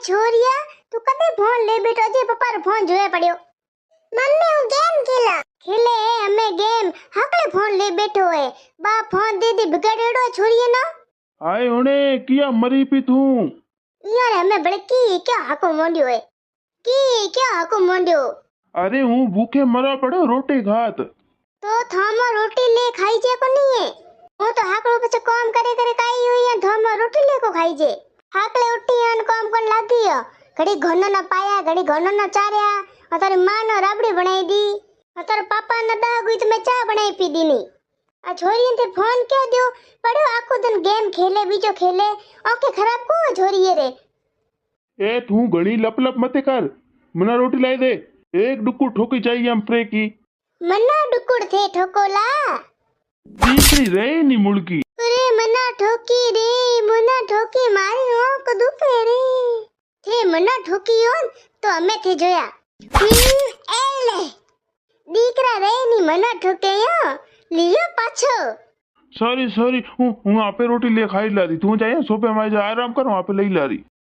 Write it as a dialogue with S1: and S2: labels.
S1: छोरिया तू कदे फोन ले बैठो जे पप्पा रो फोन जोया पड़ियो। मम्मी हूं गेम खेले हमें गेम हकले फोन ले बैठो है बा फोन दे दे बिगड़ेड़ो छोरिया ना
S2: आए होने किया मरी पी तू
S1: यार हमें बड़की क्या हको मोंडियो है की क्या हको मोंडियो।
S2: अरे हूँ भूखे मरा पड़ो रोटी खात
S1: तो थामा रोटी ले खाई जे को नहीं है वो तो हाकड़ो पछे काम करे करे काई हुई है थामा रोटी ले को खाई जे हाकले उठी अन काम कोन लागी घड़ी घनो ना पाया घड़ी घनो ना चार्या अतारी मां नो राबड़ी बनाई दी अतार पापा ने दाग हुई तो मैं चा बनाई पी दी नी आ छोरी ने फोन क्यों दियो पड़ो आखो दिन गेम खेले बीजो खेले ओके खराब को छोरी रे
S2: ए तू घणी लप लप मते कर मना रोटी लाई दे एक डुक्कू ठोकी चाहिए हम प्रे की
S1: मना डुकुड़ थे ठोकोला
S2: तीसरी रही नी मुड़की
S1: अरे मना ठोकी मारी आंख दुखे रे थे मना ठोकी हो तो हमें थे जोया एले दीकरा रे नी मना ठोके यो लियो पाछो
S2: सॉरी हूँ आपे रोटी ले खाई ला रही तू चाहिए सोफे में जा आराम कर वहाँ पे ले ला रही